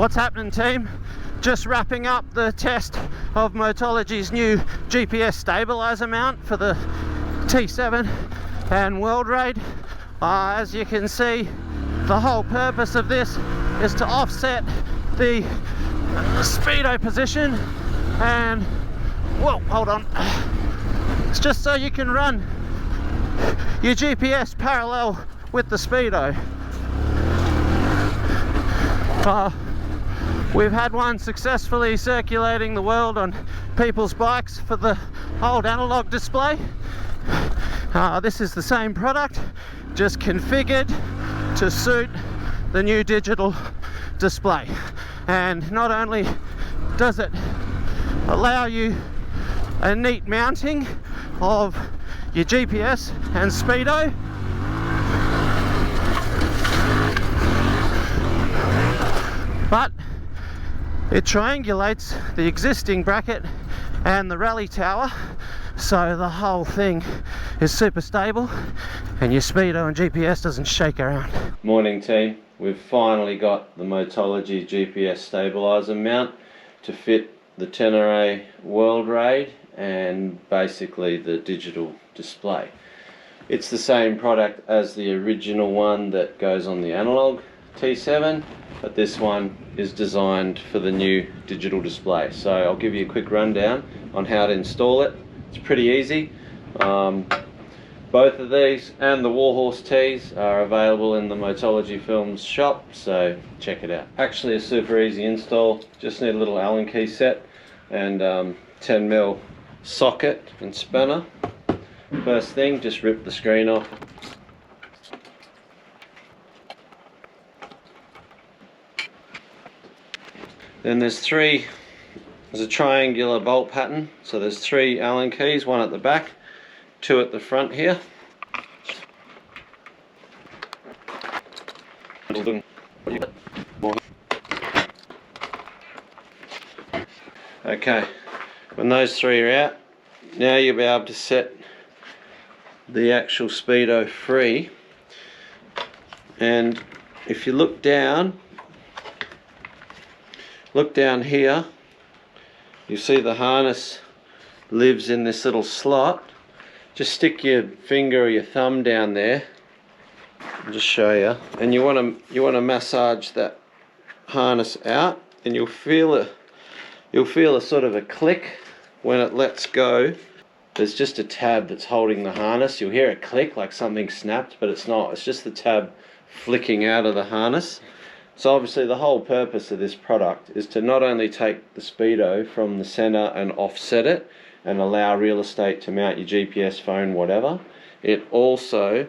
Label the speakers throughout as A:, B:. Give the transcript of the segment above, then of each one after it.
A: What's happening, team? Just wrapping up the test of Motology's new GPS stabilizer mount for the T7 and World Raid. As you can see, the whole purpose of this is to offset the Speedo position, and whoa, hold on, it's just so you can run your GPS parallel with the Speedo. We've had one successfully circulating the world on people's bikes for the old analog display. This is the same product, just configured to suit the new digital display. And not only does it allow you a neat mounting of your GPS and Speedo, but it triangulates the existing bracket and the rally tower, so the whole thing is super stable and your Speedo and GPS doesn't shake around.
B: Morning team, we've finally got the Motology GPS stabilizer mount to fit the Tenere World Raid and basically the digital display. It's the same product as the original one that goes on the analog T7, but this one is designed for the new digital display. So I'll give you a quick rundown on how to install it. It's pretty easy. Both of these and the Warhorse tees are available in the Motology Films shop, so check it out. Actually a super easy install, just need a little Allen key set and 10mm socket and spanner. First thing, just rip the screen off. Then there's a triangular bolt pattern, so there's 3 Allen keys, one at the back, 2 at the front here. Okay, when those 3 are out, now you'll be able to set the actual Speedo free, and if you look down here, you see the harness lives in this little slot. Just stick your finger or your thumb down there. I'll just show you. And you want to massage that harness out, and you'll feel a sort of a click when it lets go. There's just a tab that's holding the harness. You'll hear a click like something snapped, but it's not. It's just the tab flicking out of the harness. So obviously the whole purpose of this product is to not only take the Speedo from the center and offset it and allow real estate to mount your GPS, phone, whatever, it also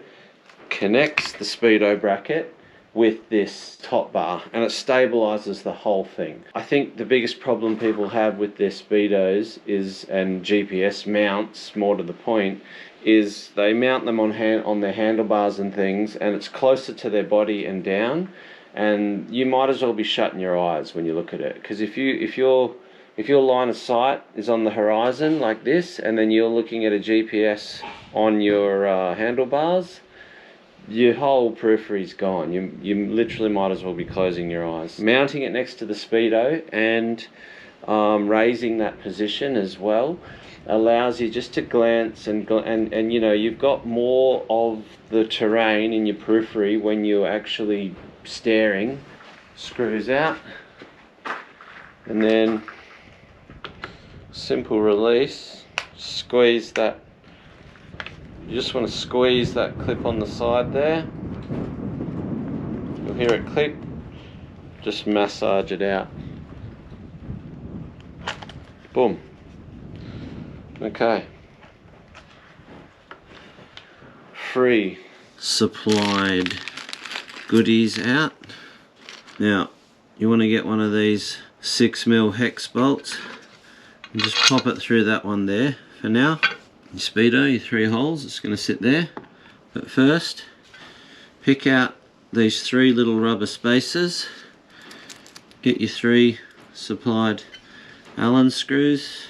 B: connects the Speedo bracket with this top bar and it stabilizes the whole thing. I think the biggest problem people have with their Speedos and GPS mounts, more to the point, is they mount them on their handlebars and things, and it's closer to their body and down. And you might as well be shutting your eyes when you look at it, because if your line of sight is on the horizon like this, and then you're looking at a GPS on your handlebars, your whole periphery's gone. You literally might as well be closing your eyes. Mounting it next to the Speedo and raising that position as well allows you just to glance and you know, you've got more of the terrain in your periphery when you're actually staring. Screws out, and then simple release. Squeeze that. You just want to squeeze that clip on the side there. You'll hear it click. Just massage it out. Boom. Okay. Free supplied goodies out. Now you want to get one of these 6mm hex bolts and just pop it through that one there for now. Your Speedo, your 3 holes, it's going to sit there. But first, pick out these 3 little rubber spacers. Get your 3 supplied Allen screws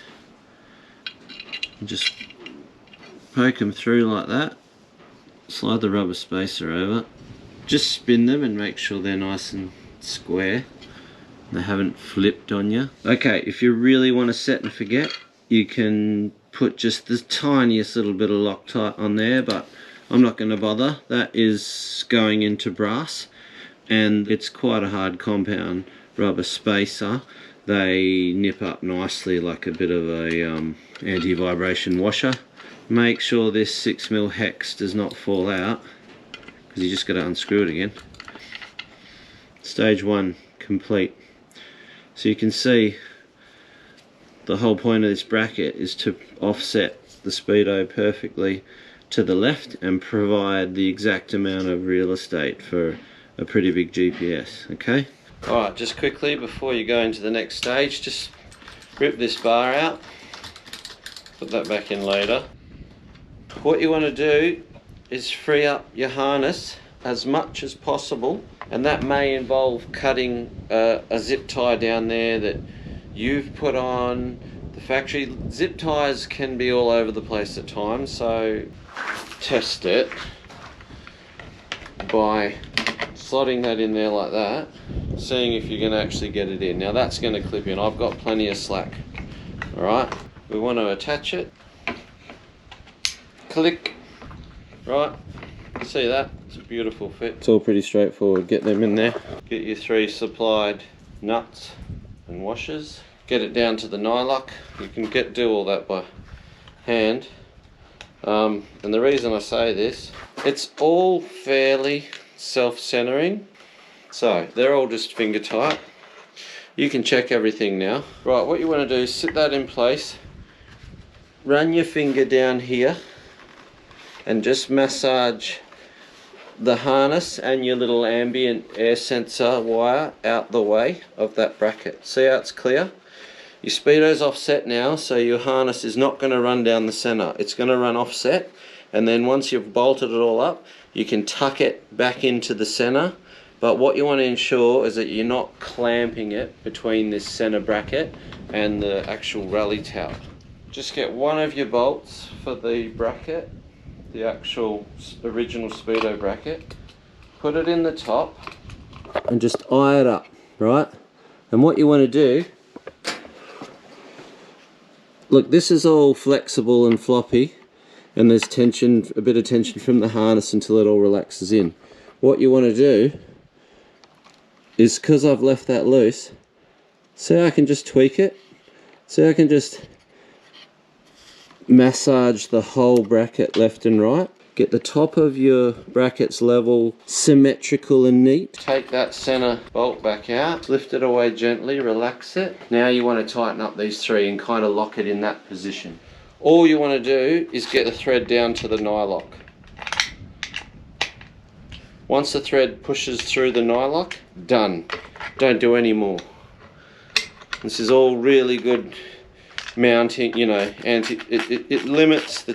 B: and just poke them through like that. Slide the rubber spacer over. Just spin them and make sure they're nice and square. They haven't flipped on you. Okay, if you really want to set and forget, you can put just the tiniest little bit of Loctite on there, but I'm not going to bother. That is going into brass, and it's quite a hard compound rubber spacer. They nip up nicely like a bit of a anti-vibration washer. Make sure this 6mm hex does not fall out, because you just got to unscrew it again. Stage 1 complete. So you can see the whole point of this bracket is to offset the Speedo perfectly to the left and provide the exact amount of real estate for a pretty big GPS, okay? Alright, just quickly before you go into the next stage, just rip this bar out, put that back in later. What you want to do is free up your harness as much as possible, and that may involve cutting a zip tie down there that you've put on. The factory zip ties can be all over the place at times, so test it by slotting that in there like that, seeing if you can actually get it in. Now that's going to clip in. I've got plenty of slack. Alright, we want to attach it. Click. Right, see that? It's a beautiful fit. It's all pretty straightforward. Get them in there. Get your 3 supplied nuts and washers. Get it down to the nylock. You can do all that by hand. And the reason I say this, it's all fairly self-centering. So they're all just finger tight. You can check everything now. Right, what you want to do is sit that in place. Run your finger down here and just massage the harness and your little ambient air sensor wire out the way of that bracket. See how it's clear? Your Speedo's offset now, so your harness is not going to run down the center. It's going to run offset, and then once you've bolted it all up, you can tuck it back into the center. But what you want to ensure is that you're not clamping it between this center bracket and the actual rally tower. Just get one of your bolts for the bracket, the actual original Speedo bracket, put it in the top and just eye it up, right? And what you want to do, look, this is all flexible and floppy, and there's tension, a bit of tension from the harness until it all relaxes in. What you want to do is, because I've left that loose, see I can just tweak it, see I can just massage the whole bracket left and right. Get the top of your brackets level, symmetrical and neat. Take that center bolt back out, lift it away gently, relax it. Now you want to tighten up these 3 and kind of lock it in that position. All you want to do is get the thread down to the nylock. Once the thread pushes through the nylock, done. Don't do any more. This is all really good mounting, you know, and it limits the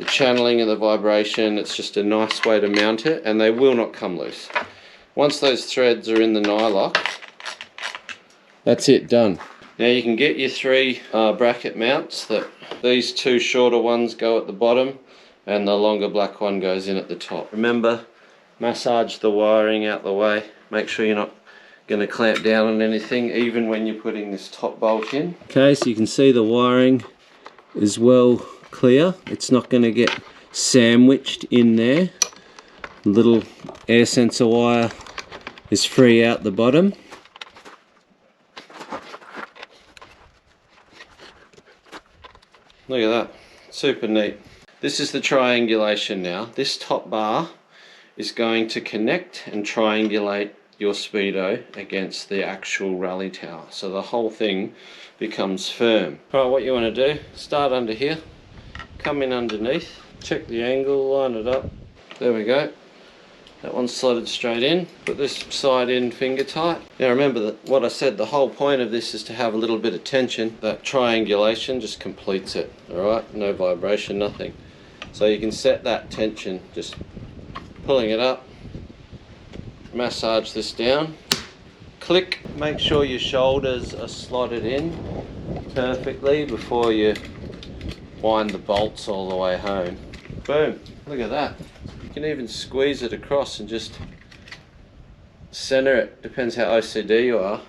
B: channeling of the vibration. It's just a nice way to mount it, and they will not come loose. Once those threads are in the nylock, that's it, done. Now you can get your 3 bracket mounts. That these 2 shorter ones go at the bottom and the longer black one goes in at the top. Remember, massage the wiring out the way. Make sure you're not going to clamp down on anything, even when you're putting this top bolt in. Okay, so you can see the wiring is well clear. It's not going to get sandwiched in there. The little air sensor wire is free out the bottom. Look at that, super neat. This is the triangulation now. This top bar is going to connect and triangulate your Speedo against the actual rally tower, so the whole thing becomes firm. Alright, what you want to do, start under here, come in underneath, check the angle, line it up. There we go. That one's slotted straight in. Put this side in finger tight. Now remember that what I said, the whole point of this is to have a little bit of tension. That triangulation just completes it. Alright, no vibration, nothing. So you can set that tension, just pulling it up. Massage this down, click, make sure your shoulders are slotted in perfectly before you wind the bolts all the way home. Boom, look at that. You can even squeeze it across and just center it, depends how OCD you are,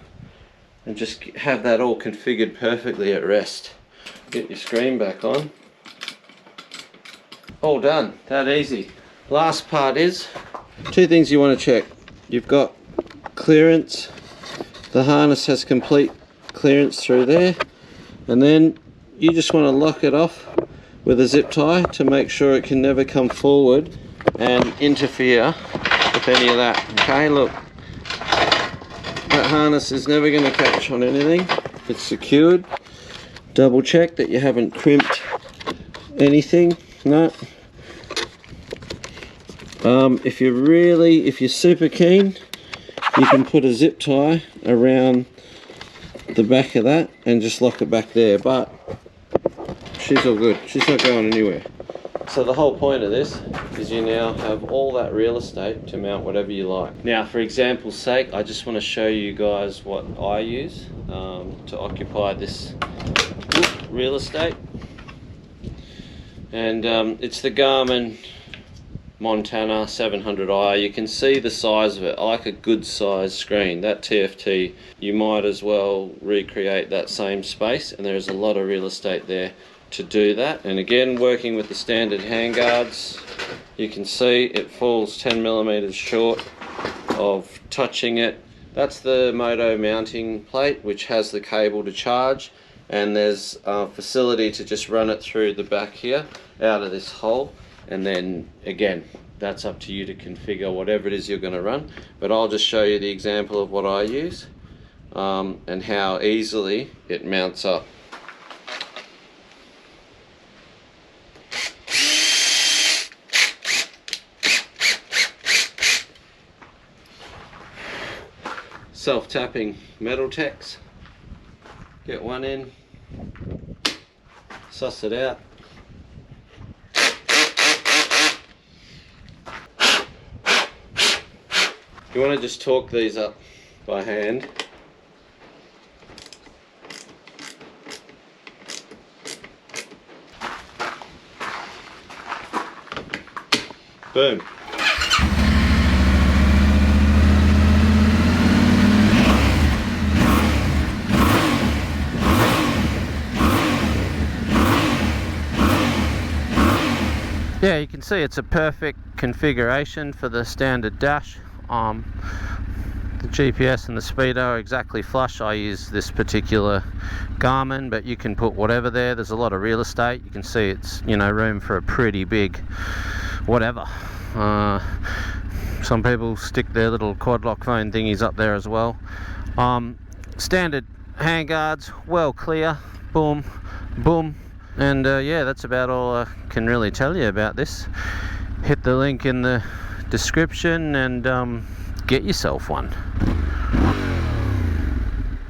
B: and just have that all configured perfectly at rest. Get your screen back on. All done, that easy. Last part is, two things you want to check. You've got clearance, the harness has complete clearance through there, and then you just want to lock it off with a zip tie to make sure it can never come forward and interfere with any of that. Okay, look, that harness is never going to catch on anything. It's secured. Double check that you haven't crimped anything. No. If you're super keen, you can put a zip tie around the back of that and just lock it back there, but she's all good. She's not going anywhere. So the whole point of this is you now have all that real estate to mount whatever you like. Now, for example's sake, I just want to show you guys what I use to occupy this real estate. And it's the Garmin Montana 700i. You can see the size of it. I like a good size screen. That TFT, you might as well recreate that same space, and there's a lot of real estate there to do that. And again, working with the standard handguards, you can see it falls 10mm short of touching it. That's the Moto mounting plate, which has the cable to charge, and there's a facility to just run it through the back here out of this hole. And then again, that's up to you to configure whatever it is you're going to run, but I'll just show you the example of what I use and how easily it mounts up. Self-tapping metal techs. Get one in, suss it out. You want to just torque these up by hand. Boom.
A: Yeah, you can see it's a perfect configuration for the standard dash. The GPS and the Speedo are exactly flush. I use this particular Garmin, but you can put whatever there. There's a lot of real estate. You can see it's, you know, room for a pretty big whatever. Some people stick their little quad lock phone thingies up there as well. Standard handguards, well clear, boom, boom. And yeah, that's about all I can really tell you about this. Hit the link in the description and get yourself one.